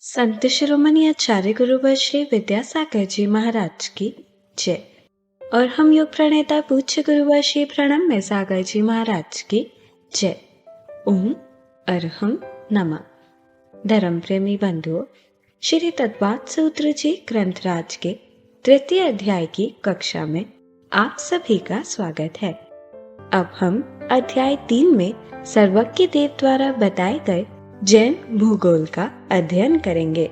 संत शिरोमणि आचार्य गुरुवर श्री विद्यासागर जी महाराज की जय। और हम योग प्रणेता पूज्य गुरुवर श्री प्रणम्य सागर जी महाराज की जय। ओम अरहम नमः। धर्म प्रेमी बंधुओं, श्री तत्वाद सूत्र जी ग्रंथराज के तृतीय अध्याय की कक्षा में आप सभी का स्वागत है। अब हम अध्याय 3 में सर्वज्ञ देव द्वारा बताए गए जैन भूगोल का अध्ययन करेंगे।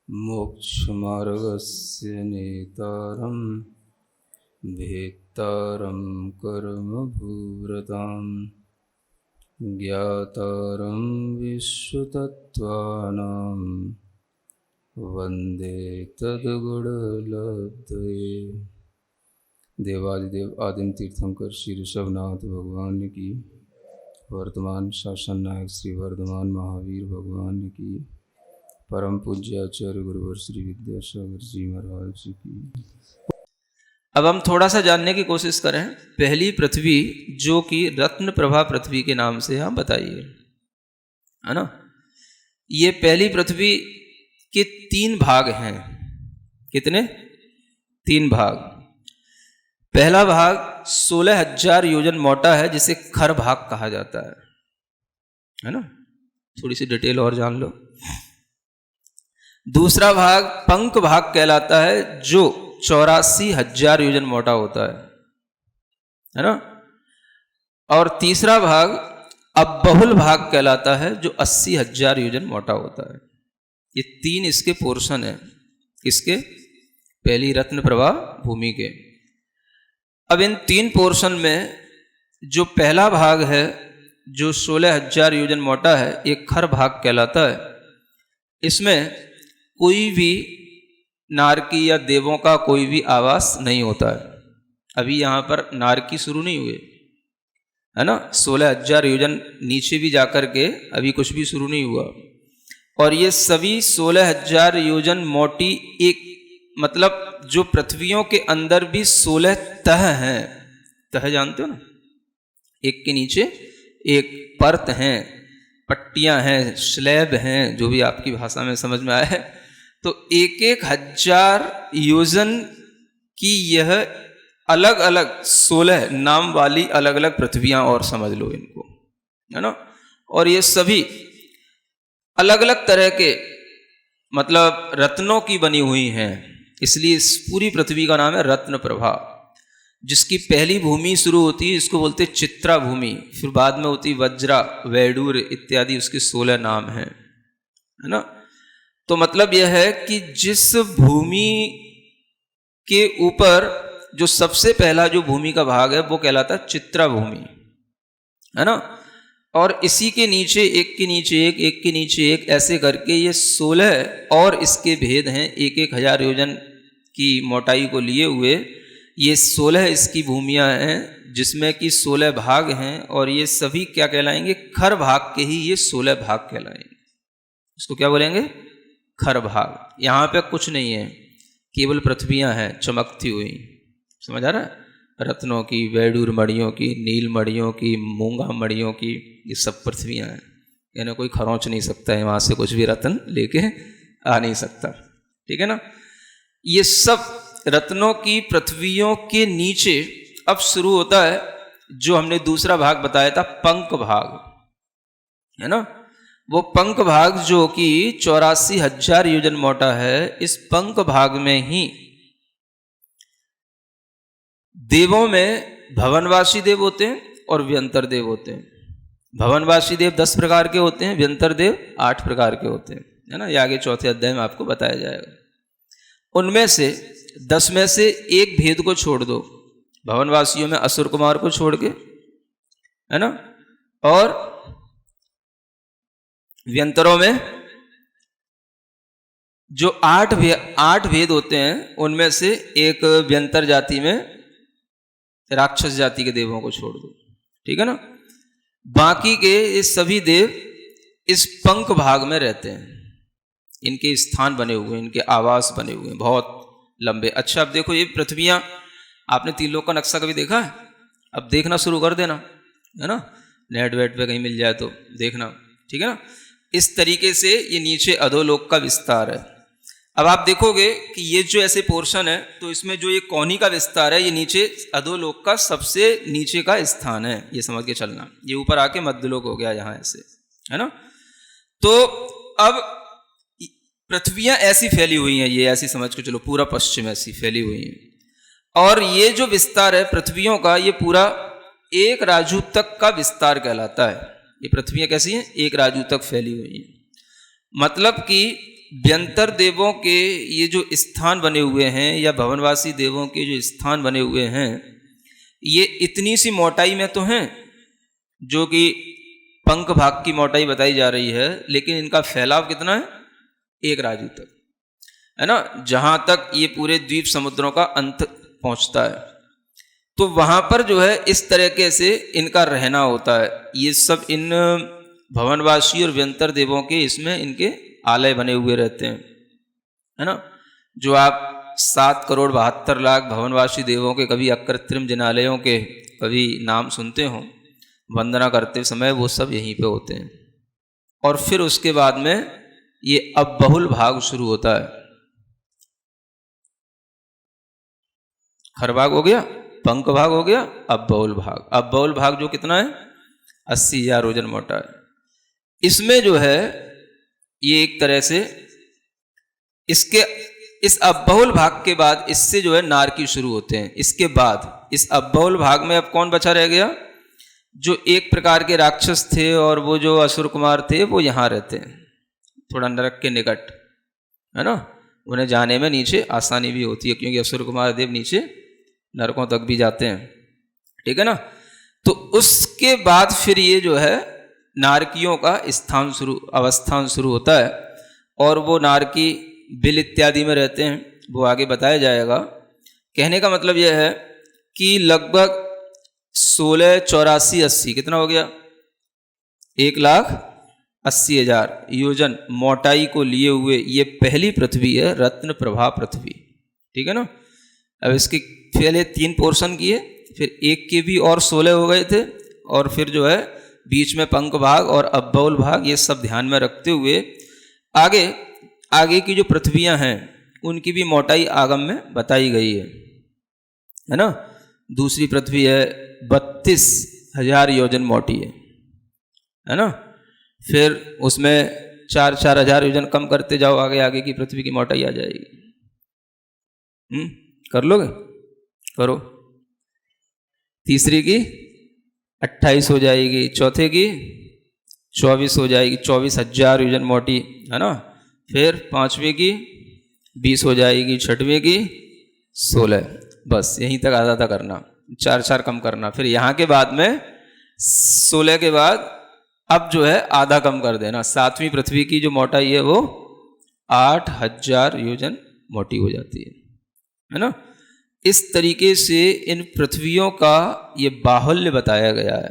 मोक्षमार्गस्य नेतारं भेत्तारं कर्मभूरतां ज्ञातारं विश्वतत्त्वानां वन्दे तद्गुणलब्धये। देवादिदेव आदिम तीर्थंकर श्री ऋषभनाथ भगवान की, वर्तमान शासन नायक श्री वर्धमान महावीर भगवान की, परम पूज्य आचार्य गुरुवर श्री विद्यासागर जी महाराज की। अब हम थोड़ा सा जानने की कोशिश करें पहली पृथ्वी, जो कि रत्न प्रभा पृथ्वी के नाम से हम बताइए, है ना। ये पहली पृथ्वी के 3 भाग हैं। कितने? 3 भाग। पहला भाग 16,000 योजन मोटा है, जिसे खर भाग कहा जाता है ना। थोड़ी सी डिटेल और जान लो। दूसरा भाग पंक भाग कहलाता है, जो 84,000 योजन मोटा होता है ना। और तीसरा भाग अबहुल भाग कहलाता है, जो 80,000 योजन मोटा होता है। ये 3 इसके पोर्शन है, इसके पहली रत्न प्रभा भूमि के। अब इन 3 पोर्शन में जो पहला भाग है, जो 16,000 योजन मोटा है, एक खर भाग कहलाता है। इसमें कोई भी नारकी या देवों का कोई भी आवास नहीं होता है। अभी यहाँ पर नारकी शुरू नहीं हुए, है ना। 16,000 योजन नीचे भी जाकर के अभी कुछ भी शुरू नहीं हुआ। और ये सभी 16,000 योजन मोटी, एक मतलब जो पृथ्वियों के अंदर भी 16 तह हैं। तह जानते हो ना, एक के नीचे एक परत हैं, पट्टियां हैं, स्लैब हैं, जो भी आपकी भाषा में समझ में आया है। तो 1,000 योजन की यह अलग अलग 16 नाम वाली अलग अलग पृथ्वियां, और समझ लो इनको, है ना। और ये सभी अलग अलग तरह के मतलब रत्नों की बनी हुई हैं, इसलिए इस पूरी पृथ्वी का नाम है रत्न प्रभा। जिसकी पहली भूमि शुरू होती है, इसको बोलते चित्रा भूमि, फिर बाद में होती वज्रा, वैडूर इत्यादि, उसके 16 नाम हैं, है ना। तो मतलब यह है कि जिस भूमि के ऊपर जो सबसे पहला जो भूमि का भाग है, वो कहलाता है चित्रा भूमि, है ना। और इसी के नीचे एक के नीचे एक, एक के नीचे एक, ऐसे करके ये 16 और इसके भेद हैं। 1,000 योजन की मोटाई को लिए हुए ये 16 इसकी भूमियां हैं, जिसमें कि 16 भाग हैं। और ये सभी क्या कहलाएंगे? खर भाग के ही ये 16 भाग कहलाएंगे। इसको क्या बोलेंगे? खर भाग। यहाँ पे कुछ नहीं है, केवल पृथ्वियां हैं चमकती हुई। समझ आ रहा है? रत्नों की, वैडूर मणियों की, नील मणियों की, मूंगा मणियों की, ये सब पृथ्वियां हैं। यानी कोई खरोंच नहीं सकता है वहाँ से कुछ भी रत्न लेके आ नहीं सकता, ठीक है ना। ये सब रत्नों की पृथ्वियों के नीचे अब शुरू होता है जो हमने दूसरा भाग बताया था, पंक भाग, है ना। वो पंक भाग जो कि 84,000 योजन मोटा है। इस पंक भाग में ही देवों में भवनवासी देव होते हैं और व्यंतर देव होते हैं। भवनवासी देव 10 प्रकार के होते हैं, व्यंतर देव 8 प्रकार के होते हैं, है ना। ये आगे चौथे अध्याय में आपको बताया जाएगा। उनमें से 10 में से एक भेद को छोड़ दो, भवनवासियों में असुर कुमार को छोड़ के, है ना। और व्यंतरों में जो 8 भेद होते हैं, उनमें से एक व्यंतर जाति में राक्षस जाति के देवों को छोड़ दो, ठीक है ना। बाकी के ये सभी देव इस पंक भाग में रहते हैं। इनके स्थान बने हुए हैं, इनके आवास बने हुए हैं बहुत लंबे। अच्छा, अब देखो ये पृथ्वियां, आपने 3 लोक का नक्शा कभी देखा है? अब देखना शुरू कर देना, है ना। नेट वेट पे कहीं मिल जाए तो देखना। ठीक है ना। इस तरीके से ये नीचे अधोलोक का विस्तार है। अब आप देखोगे कि ये जो ऐसे पोर्शन है, तो इसमें जो ये कोनी का विस्तार है, ये नीचे अधोलोक का सबसे नीचे का स्थान है, ये समझ के चलना। ये ऊपर आके मध्यलोक हो गया यहाँ ऐसे, है ना। तो अब पृथ्वियां ऐसी फैली हुई हैं, ये ऐसी समझ के चलो, पूरा पश्चिम ऐसी फैली हुई हैं। और ये जो विस्तार है पृथ्वियों का, ये पूरा एक राजू तक का विस्तार कहलाता है। ये पृथ्वियां कैसी हैं? एक राजू तक फैली हुई हैं। मतलब कि व्यंतर देवों के ये जो स्थान बने हुए हैं, या भवनवासी देवों के जो स्थान बने हुए हैं, ये इतनी सी मोटाई में तो हैं, जो कि पंख भाग की मोटाई बताई जा रही है, लेकिन इनका फैलाव कितना है? एक राजू तक, है ना, जहां तक ये पूरे द्वीप समुद्रों का अंत पहुंचता है। तो वहां पर जो है इस तरीके से इनका रहना होता है। ये सब इन भवनवासी और व्यंतर देवों के इसमें इनके आलय बने हुए रहते हैं, है ना। जो आप 7,72,00,000 भवनवासी देवों के कभी अकृत्रिम जिनालयों के कभी नाम सुनते हो वंदना करते समय, वो सब यहीं पे होते हैं। और फिर उसके बाद में ये अब बहुल भाग शुरू होता है। खर भाग हो गया, पंख भाग हो गया, अब बहुल भाग। अब बहुल भाग जो कितना है? 80,000 वजन मोटा है। इसमें जो है ये एक तरह से इसके इस अबहुल भाग के बाद इससे जो है नारकी शुरू होते हैं। इसके बाद इस अबहुल भाग में अब कौन बचा रह गया? जो एक प्रकार के राक्षस थे, और वो जो असुर कुमार थे, वो यहाँ रहते हैं थोड़ा नरक के निकट, है ना। उन्हें जाने में नीचे आसानी भी होती है, क्योंकि असुर कुमार देव नीचे नरकों तक भी जाते हैं, ठीक है ना। तो उसके बाद फिर ये जो है नारकियों का अवस्थान शुरू होता है, और वो नारकी बिल इत्यादि में रहते हैं, वो आगे बताया जाएगा। कहने का मतलब यह है कि लगभग 16, 84, 80 कितना हो गया? 1,80,000 योजन मोटाई को लिए हुए ये पहली पृथ्वी है, रत्न प्रभा पृथ्वी, ठीक है ना। अब इसके पहले 3 पोर्शन किए, फिर एक के भी और 16 हो गए थे, और फिर जो है बीच में पंख भाग और अब्बौल भाग, ये सब ध्यान में रखते हुए आगे की जो पृथ्वियां हैं उनकी भी मोटाई आगम में बताई गई है ना। दूसरी पृथ्वी है 32,000 योजन मोटी है ना। फिर उसमें 4-4 हजार योजन कम करते जाओ, आगे की पृथ्वी की मोटाई आ जाएगी। कर लोगे? करो। तीसरी की 28 हो जाएगी, चौथे की 24 हो जाएगी, 24,000 योजन मोटी, है ना। फिर पांचवी की 20 हो जाएगी, छठवीं की 16। बस यहीं तक आधा करना, 4-4 कम करना। फिर यहाँ के बाद में 16 के बाद अब जो है आधा कम कर देना। 7वीं पृथ्वी की जो मोटाई है वो 8,000 योजन मोटी हो जाती है ना। इस तरीके से इन पृथ्वियों का ये बाहुल्य बताया गया है।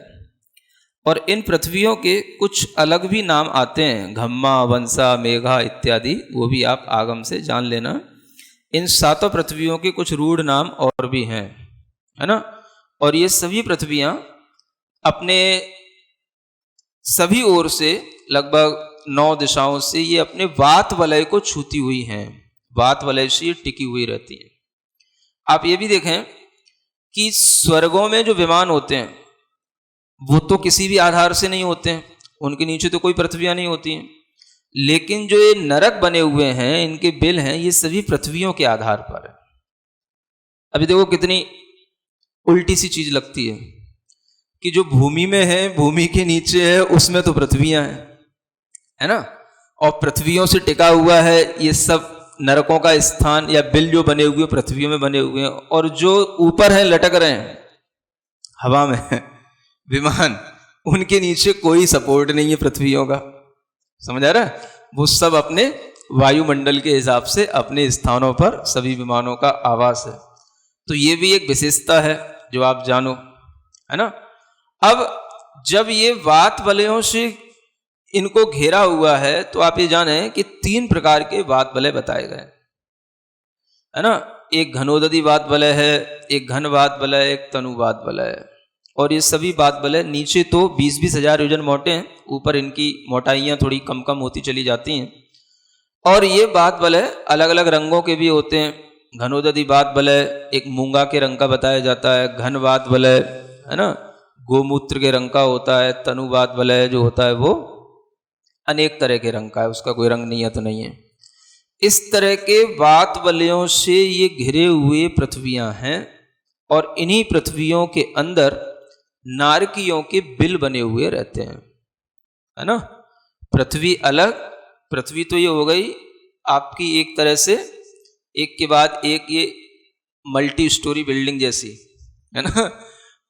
और इन पृथ्वियों के कुछ अलग भी नाम आते हैं, घम्मा, वंसा, मेघा इत्यादि, वो भी आप आगम से जान लेना। इन 7 पृथ्वियों के कुछ रूढ़ नाम और भी हैं, है ना। और ये सभी पृथ्वियां अपने सभी ओर से लगभग 9 दिशाओं से ये अपने वात वलय को छूती हुई हैं, वात वलय से ये टिकी हुई रहती हैं। आप ये भी देखें कि स्वर्गों में जो विमान होते हैं वो तो किसी भी आधार से नहीं होते हैं, उनके नीचे तो कोई पृथ्वियां नहीं होती हैं। लेकिन जो ये नरक बने हुए हैं, इनके बिल हैं, ये सभी पृथ्वियों के आधार पर है। अभी देखो कितनी उल्टी सी चीज लगती है कि जो भूमि में है, भूमि के नीचे है, उसमें तो पृथ्वियां हैं, है ना। और पृथ्वियों से टिका हुआ है ये सब नरकों का स्थान, या बिल जो बने हुए पृथ्वियों में बने हुए हैं। और जो ऊपर हैं, लटक रहे हैं हवा में विमान, उनके नीचे कोई सपोर्ट नहीं है पृथ्वियों का। समझ आ रहा है? वो सब अपने वायुमंडल के हिसाब से अपने स्थानों पर सभी विमानों का आवास है। तो ये भी एक विशेषता है जो आप जानो, है ना। अब जब ये वात वलयों से इनको घेरा हुआ है, तो आप ये जाने कि 3 प्रकार के वात वलय बताए गए, है ना। एक घनोदधी वात वलय है, एक घन वात वलय, एक तनु वात वलय है, और ये सभी बात भले नीचे तो 20-20 हजार योजन मोटे हैं, ऊपर इनकी मोटाइयाँ थोड़ी कम कम होती चली जाती हैं। और ये बात भले अलग अलग रंगों के भी होते हैं। घनोदधि बात भले एक मूंगा के रंग का बताया जाता है, घन बात भले है ना गोमूत्र के रंग का होता है, तनु बात भले जो होता है वो अनेक तरह के रंग का है, उसका कोई रंग नहीं है तो नहीं है। इस तरह के वात वलयों से ये घिरे हुए पृथ्वियां हैं और इन्हीं पृथ्वियों के अंदर नारकियों के बिल बने हुए रहते हैं, है ना। पृथ्वी अलग, पृथ्वी तो ये हो गई आपकी एक तरह से एक के बाद एक ये मल्टी स्टोरी बिल्डिंग जैसी, है ना।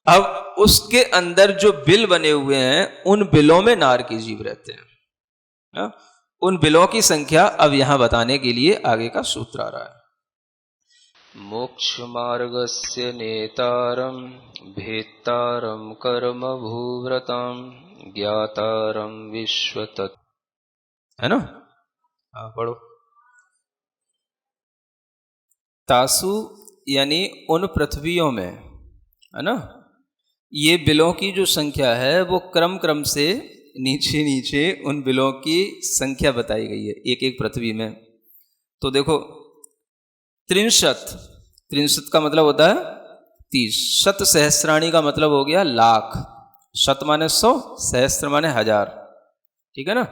अब उसके अंदर जो बिल बने हुए हैं उन बिलों में नारकी जीव रहते हैं, है? उन बिलों की संख्या अब यहां बताने के लिए आगे का सूत्र आ रहा है। मोक्ष मार्गस्य नेतारम भेत्तारम कर्म भूव्रताम ज्ञातारम विश्वतत्, है ना। पढ़ो। तासु यानी उन पृथ्वियों में, है ना, ये बिलों की जो संख्या है वो क्रम क्रम से नीचे नीचे उन बिलों की संख्या बताई गई है एक एक पृथ्वी में। तो देखो 63 का मतलब होता है 30, शत सहस्राणी का मतलब हो गया लाख, शत माने 100, सहस्त्र माने 1000, ठीक है ना।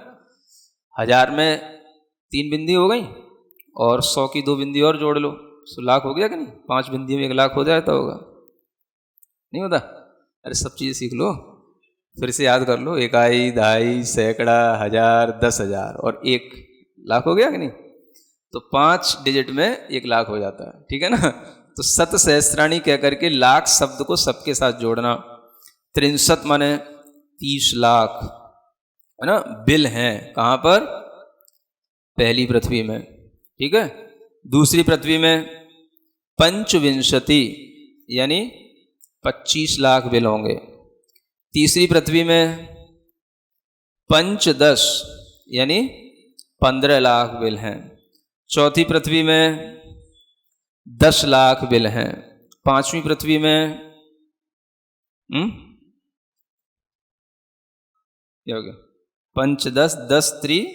1000 में 3 बिंदी हो गई और 100 की 2 बिंदी और जोड़ लो तो लाख हो गया कि नहीं। 5 बिंदी में 1 लाख हो जाए तो होगा, नहीं होता। अरे सब चीज़ें सीख लो, फिर से याद कर लो, इकाई, दहाई, सैकड़ा, 1000, 10,000 और 1 लाख हो गया कि नहीं। तो 5 डिजिट में 1 लाख हो जाता है, ठीक है ना। तो शत सहस्राणी कह करके लाख शब्द को सबके साथ जोड़ना। 63 माने 30 लाख, है ना। बिल हैं कहाँ पर, पहली पृथ्वी में, ठीक है। दूसरी पृथ्वी में 25 यानी 25 लाख बिल होंगे। तीसरी पृथ्वी में 5-10 यानी 15 लाख बिल हैं। चौथी पृथ्वी में 10 लाख बिल हैं। पांचवी पृथ्वी में क्या हो गया, 5-10, 10-3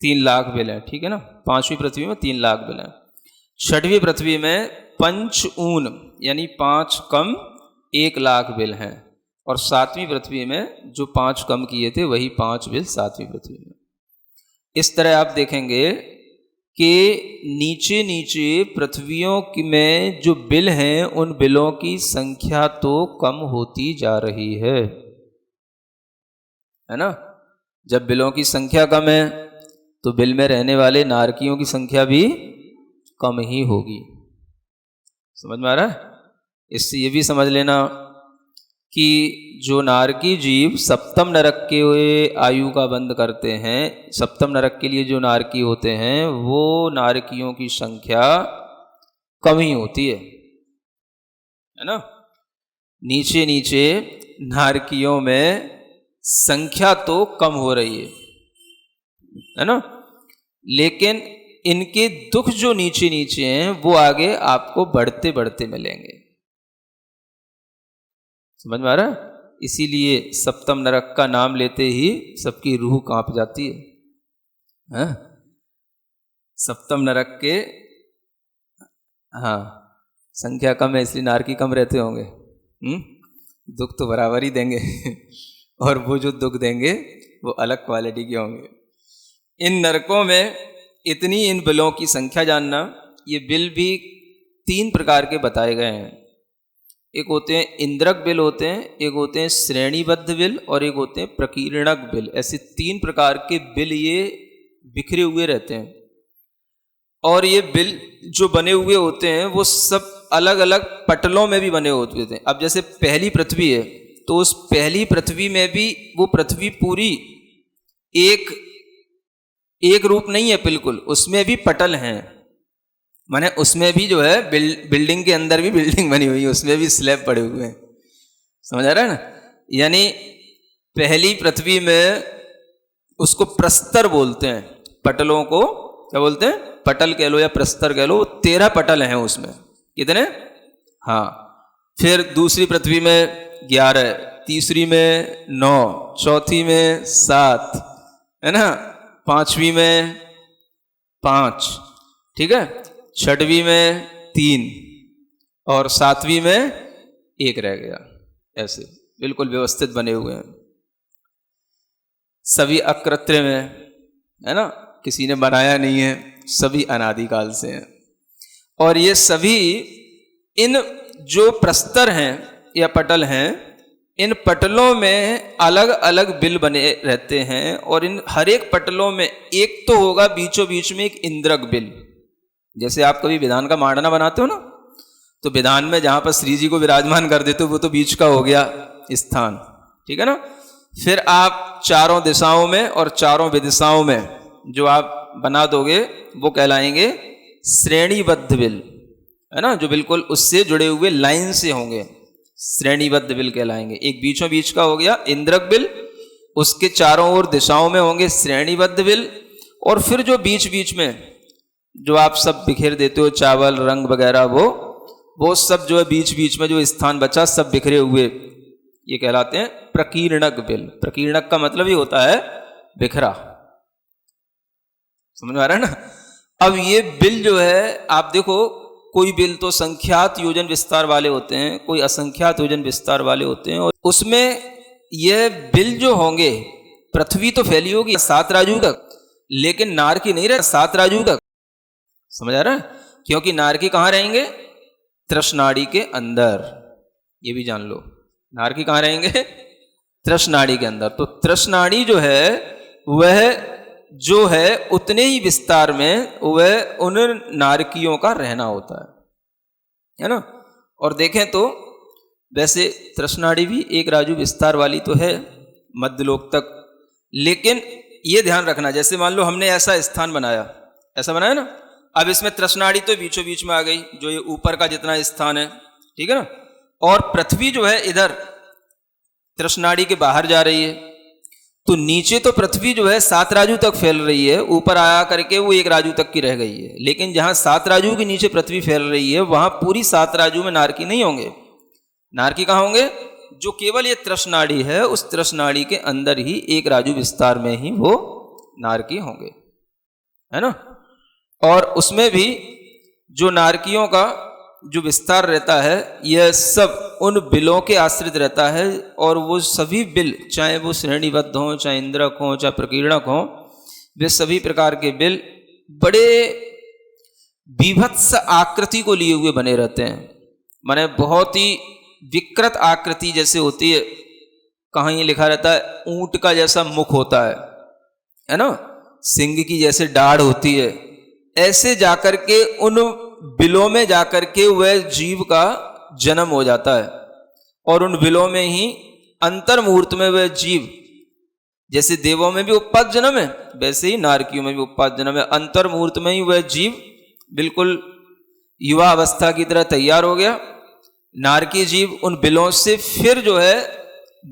3 लाख बिल है, ठीक है ना। पांचवी पृथ्वी में 3 लाख बिल है। छठवीं पृथ्वी में 5 यानी 5 कम 1 लाख बिल हैं। और सातवीं पृथ्वी में जो 5 कम किए थे वही 5 बिल सातवीं पृथ्वी में। इस तरह आप देखेंगे कि नीचे नीचे पृथ्वियों में जो बिल हैं उन बिलों की संख्या तो कम होती जा रही है ना। जब बिलों की संख्या कम है तो बिल में रहने वाले नारकियों की संख्या भी कम ही होगी। समझ में आ रहा है। इससे ये भी समझ लेना कि जो नारकी जीव सप्तम नरक के आयु का बंद करते हैं, सप्तम नरक के लिए जो नारकी होते हैं वो नारकियों की संख्या कम ही होती है ना। नीचे नीचे नारकियों में संख्या तो कम हो रही है ना, लेकिन इनके दुख जो नीचे नीचे हैं वो आगे आपको बढ़ते बढ़ते मिलेंगे। समझ में आ रहा है। इसीलिए सप्तम नरक का नाम लेते ही सबकी रूह कांप जाती है। सप्तम नरक के संख्या कम है इसलिए नारकी कम रहते होंगे। दुख तो बराबर ही देंगे और वो जो दुख देंगे वो अलग क्वालिटी के होंगे। इन नरकों में इतनी इन बिलों की संख्या जानना। ये बिल भी 3 प्रकार के बताए गए हैं। एक होते हैं इंद्रक बिल होते हैं, एक होते हैं श्रेणीबद्ध बिल और एक होते हैं प्रकीर्णक बिल। ऐसे 3 प्रकार के बिल ये बिखरे हुए रहते हैं। और ये बिल जो बने हुए होते हैं वो सब अलग अलग पटलों में भी बने होते हैं। अब जैसे पहली पृथ्वी है तो उस पहली पृथ्वी में भी वो पृथ्वी पूरी एक रूप नहीं है बिल्कुल, उसमें भी पटल हैं। माने उसमें भी जो है बिल्डिंग के अंदर भी बिल्डिंग बनी हुई है, उसमें भी स्लैब पड़े हुए हैं। समझ आ रहा है ना। यानी पहली पृथ्वी में उसको प्रस्तर बोलते हैं, पटलों को क्या बोलते हैं, पटल कह लो या प्रस्तर कह लो। 13 पटल हैं उसमें। कितने? हाँ, फिर दूसरी पृथ्वी में 11, तीसरी में 9, चौथी में 7, है ना, पांचवी में 5, ठीक है, छठवीं में 3 और सातवीं में 1 रह गया। ऐसे बिल्कुल व्यवस्थित बने हुए हैं, सभी अकृत्रिम है, है ना, किसी ने बनाया नहीं है, सभी अनादिकाल से हैं। और ये सभी इन जो प्रस्तर हैं या पटल हैं, इन पटलों में अलग अलग बिल बने रहते हैं और इन हर एक पटलों में एक तो होगा बीचों बीच में एक इंद्रक बिल। जैसे आप कभी विधान का मांडना बनाते हो ना, तो विधान में जहां पर श्री जी को विराजमान कर देते हो वो तो बीच का हो गया स्थान, ठीक है ना। फिर आप चारों दिशाओं में और चारों विदिशाओं में जो आप बना दोगे वो कहलाएंगे श्रेणीबद्ध बिल, है ना, जो बिल्कुल उससे जुड़े हुए लाइन से होंगे, श्रेणीबद्ध बिल कहलाएंगे। एक बीचों बीच का हो गया इंद्रक बिल, उसके चारों ओर दिशाओं में होंगे श्रेणीबद्ध बिल, और फिर जो बीच बीच में जो आप सब बिखेर देते हो चावल रंग वगैरह, वो सब जो है बीच बीच में जो स्थान बचा सब बिखरे हुए, ये कहलाते हैं प्रकीर्णक बिल। प्रकीर्णक का मतलब ही होता है बिखरा, समझ में आ रहा है ना। अब ये बिल जो है आप देखो, कोई बिल तो संख्यात योजन विस्तार वाले होते हैं, कोई असंख्यात योजन विस्तार वाले होते हैं, और उसमें ये बिल जो होंगे, पृथ्वी तो फैली होगी 7 राजू तक, लेकिन नारकी नहीं रहे 7 राजू तक, समझ आ रहा है, क्योंकि नारकी कहाँ रहेंगे, तृष्णाड़ी के अंदर, ये भी जान लो, नारकी कहाँ रहेंगे, तृष्णाड़ी के अंदर। तो तृष्णाड़ी जो है वह जो है उतने ही विस्तार में वह उन नारकियों का रहना होता है ना। और देखें तो वैसे तृष्णाड़ी भी एक राजू विस्तार वाली तो है मध्यलोक तक, लेकिन ये ध्यान रखना, जैसे मान लो हमने ऐसा स्थान बनाया, ऐसा बनाया ना, अब इसमें तृष्णाड़ी तो बीचों बीच में आ गई, जो ये ऊपर का जितना स्थान है, ठीक है ना, और पृथ्वी जो है इधर तृष्णाड़ी के बाहर जा रही है, तो नीचे तो पृथ्वी जो है 7 राजू तक फैल रही है, ऊपर आया करके वो 1 राजू तक की रह गई है। लेकिन जहां 7 राजू के नीचे पृथ्वी फैल रही है वहां पूरी 7 राजू में नारकी नहीं होंगे। नारकी कहाँ होंगे, जो केवल ये तृष्णाड़ी है उस तृष्णाड़ी के अंदर ही 1 राजू विस्तार में ही वो नारकी होंगे, है ना। और उसमें भी जो नारकियों का जो विस्तार रहता है यह सब उन बिलों के आश्रित रहता है, और वो सभी बिल चाहे वो श्रेणीबद्ध हों, चाहे इंद्रक हों, चाहे प्रकीर्णक हों, वे सभी प्रकार के बिल बड़े बीभत्स आकृति को लिए हुए बने रहते हैं, माने बहुत ही विकृत आकृति जैसे होती है। कहाँ ये लिखा रहता है ऊंट का जैसा मुख होता है ना, सिंह की जैसे दाढ़ होती है, ऐसे जाकर के उन बिलों में जाकर के वह जीव का जन्म हो जाता है, और उन बिलों में ही अंतर मुहूर्त में वह जीव, जैसे देवों में भी उत्पाद जन्म है वैसे ही नारकियों में भी उत्पाद जन्म है, अंतर मुहूर्त में ही वह जीव बिल्कुल युवा अवस्था की तरह तैयार हो गया। नारकी जीव उन बिलों से फिर जो है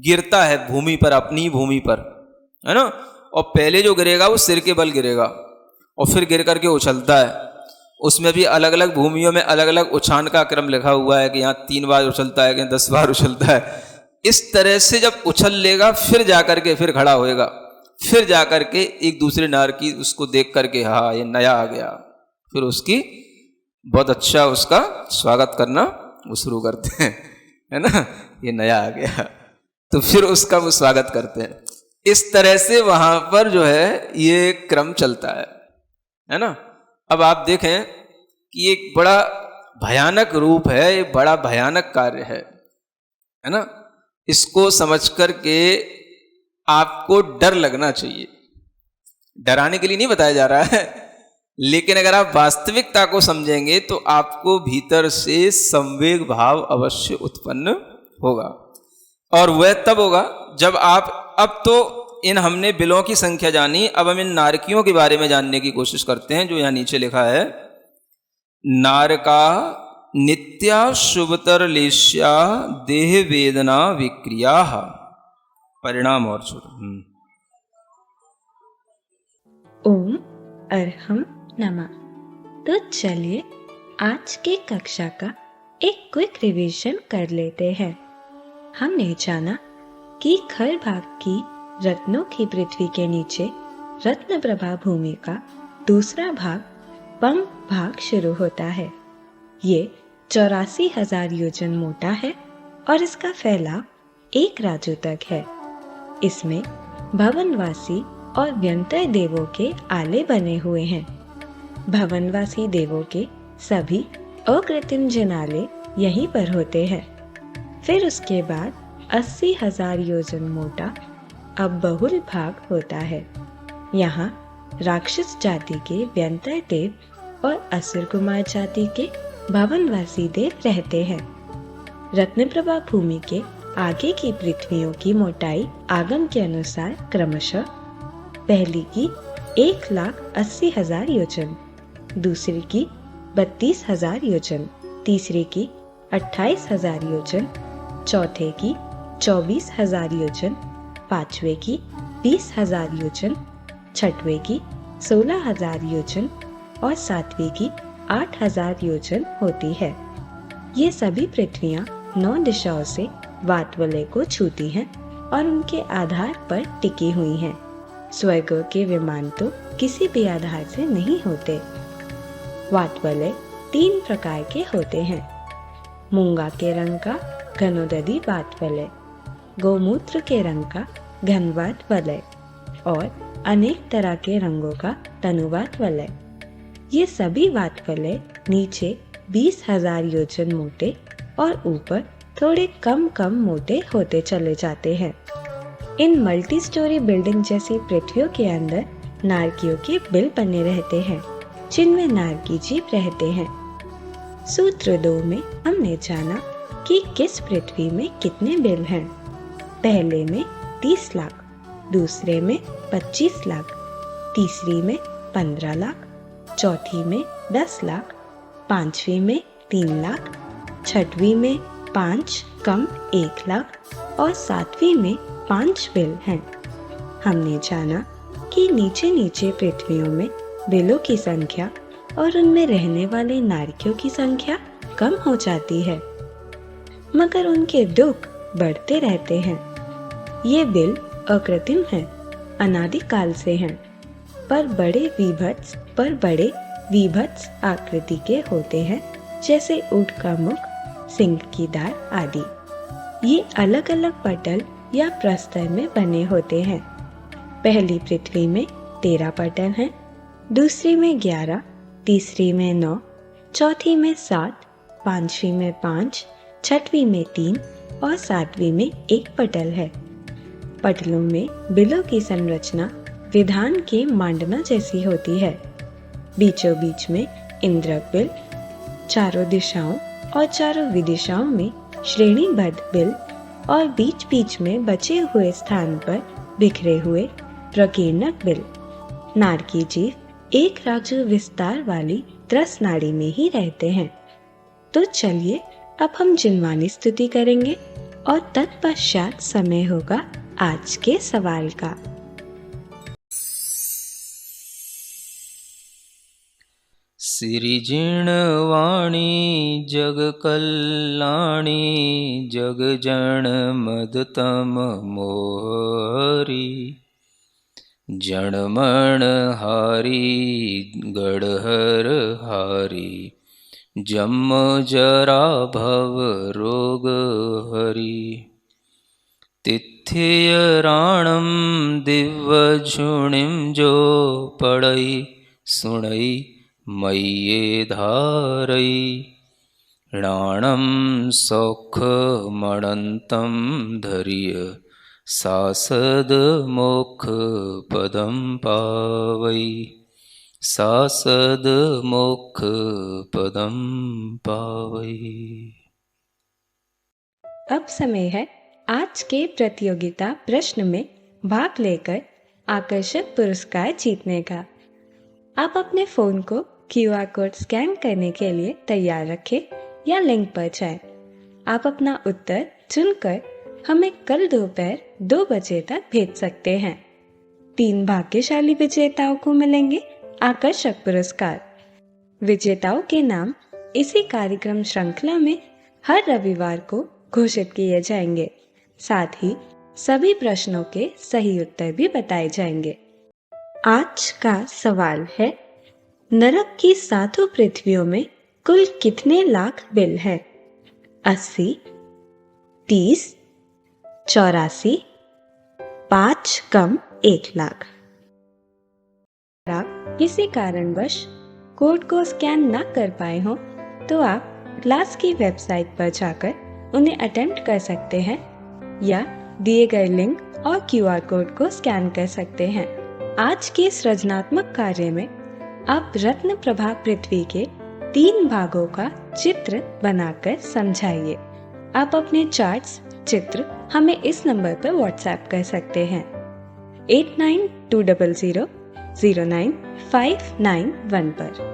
गिरता है भूमि पर, अपनी भूमि पर, है ना, और पहले जो गिरेगा वो सिर के बल गिरेगा और फिर गिर करके उछलता है। उसमें भी अलग अलग भूमियों में अलग अलग उछान का क्रम लिखा हुआ है कि यहाँ 3 बार उछलता है, कि 10 बार उछलता है। इस तरह से जब उछल लेगा फिर जाकर के फिर खड़ा होएगा, फिर जाकर के एक दूसरे नारकी उसको देख करके हाँ ये नया आ गया, फिर उसकी बहुत अच्छा उसका स्वागत करना वो शुरू करते हैं, है ना, ये नया आ गया, तो फिर उसका वो स्वागत करते हैं। इस तरह से वहां पर जो है ये क्रम चलता है ना। अब आप देखें कि एक बड़ा भयानक रूप है, एक बड़ा भयानक कार्य है ना। इसको समझ करके आपको डर लगना चाहिए, डराने के लिए नहीं बताया जा रहा है, लेकिन अगर आप वास्तविकता को समझेंगे तो आपको भीतर से संवेग भाव अवश्य उत्पन्न होगा। और वह तब होगा जब आप, अब तो इन हमने बिलों की संख्या जानी, अब हम इन नारकियों के बारे में जानने की कोशिश करते हैं। जो यहाँ नीचे लिखा है, नारका नित्या शुभतर लेश्या देह वेदना विक्रिया परिणाम। और छोड़ो ओम अर्हम नमः। तो चलिए आज की कक्षा का एक क्विक रिवीजन कर लेते हैं। हमने जाना कि खर भाग की रत्नों की पृथ्वी के नीचे रत्न प्रभा भूमि का दूसरा भाग पंख भाग शुरू होता है। ये 84,000 योजन मोटा है और इसका फैलाव 1 राजू तक है। इसमें भवनवासी और व्यंतर देवों के आले बने हुए हैं। भवनवासी देवों के सभी अकृत्रिम जनाले यहीं पर होते हैं। फिर उसके बाद 80,000 योजन मोटा अब बहुल भाग होता है। यहाँ राक्षस जाति के व्यंतर देव और असुर कुमार जाति के भवनवासी देव रहते हैं। रत्नप्रभा भूमि के आगे की पृथ्वियों की मोटाई आगम के अनुसार क्रमशः पहली की 1,80,000 योजन, दूसरी की 32,000 योजन, तीसरी की 28,000 योजन, चौथे की 24,000 योजन, पांचवे की 20,000 योजन, छठवें की 16,000 योजन और सातवीं की 8,000 योजन होती है। ये सभी पृथ्वियाँ 9 दिशाओं से वातवलय को छूती हैं और उनके आधार पर टिकी हुई हैं। स्वर्ग के विमान तो किसी भी आधार से नहीं होते। वातवलय 3 प्रकार के होते हैं। मूंगा के रंग का घनोदधी वातवलय, गोमूत्र के रंग का घनवात वलय और अनेक तरह के रंगों का तनुवात वलय। ये सभी वातवलय नीचे 20,000 योजन मोटे और ऊपर थोड़े कम कम मोटे होते चले जाते हैं। इन मल्टी स्टोरी बिल्डिंग जैसी पृथ्वियों के अंदर नारकियों के बिल बने रहते हैं, जिनमें नारकी जीव रहते हैं। सूत्र 2 में हमने जाना कि किस पृथ्वी में कितने बिल हैं। पहले में 30 लाख, दूसरे में 25 लाख, तीसरी में 15 लाख, चौथी में 10 लाख, पांचवी में 3 लाख, छठवीं में 5 कम 1 लाख और सातवीं में 5 बिल हैं। हमने जाना कि नीचे नीचे पृथ्वियों में बिलों की संख्या और उनमें रहने वाले नारकियों की संख्या कम हो जाती है, मगर उनके दुख बढ़ते रहते हैं। ये बिल अकृत्रिम हैं, अनादिकाल से हैं, पर बड़े विभत्स आकृति के होते हैं, जैसे ऊंट का मुख, सिंह की दाढ़ आदि। ये अलग अलग पटल या प्रस्तर में बने होते हैं। पहली पृथ्वी में 13 पटल हैं, दूसरी में 11, तीसरी में 9, चौथी में 7, पांचवी में 5, छठवीं में 3 और सातवीं में 1 पटल है। पटलों में बिलों की संरचना विधान के मांडना जैसी होती है। बीचों बीच में इंद्रक बिल, चारों दिशाओं और चारों विदिशाओं में श्रेणीबद्ध बिल और बीच बीच में बचे हुए स्थान पर बिखरे हुए प्रकीर्णक बिल। नारकी जीव एक राजु विस्तार वाली त्रस नाड़ी में ही रहते हैं। तो चलिए अब हम जिनवानी स्तुति करेंगे और तत्पश्चात समय होगा आज के सवाल का। सिरिजिणवाणी जग कल्याणी जग जन मदतम मोहरी जनमण हारी गढ़हर हारी जम जरा भव रोग हरि तिथ्य राणम दिव्य झुणिम जो पढ़ई सुणई मय्ये धारई राणम सौख मणंतम धैर्य सासद मोक्ष पदम पावई सासद मोक्ष पदम पावई। अब समय है आज के प्रतियोगिता प्रश्न में भाग लेकर आकर्षक पुरस्कार जीतने का। आप अपने फोन को QR कोड स्कैन करने के लिए तैयार रखें या लिंक पर जाएं। आप अपना उत्तर चुनकर हमें कल दोपहर 2 बजे तक भेज सकते हैं। 3 भाग्यशाली विजेताओं को मिलेंगे आकर्षक पुरस्कार। विजेताओं के नाम इसी कार्यक्रम श्रृंखला में हर रविवार को घोषित किए जाएंगे। साथ ही सभी प्रश्नों के सही उत्तर भी बताए जाएंगे। आज का सवाल है, नरक की 7 पृथ्वियों में कुल कितने लाख बिल हैं? 80, 30, 84, 5 कम 1 लाख। अगर आप किसी कारणवश कोड को स्कैन ना कर पाए हो तो आप क्लास की वेबसाइट पर जाकर उन्हें अटेम्प्ट कर सकते हैं या दिए गए लिंक और QR कोड को स्कैन कर सकते हैं। आज के सृजनात्मक कार्य में आप रत्न प्रभा पृथ्वी के 3 भागों का चित्र बनाकर समझाइए। आप अपने चार्ट्स चित्र हमें इस नंबर पर व्हाट्सएप कर सकते हैं 8920009591 पर।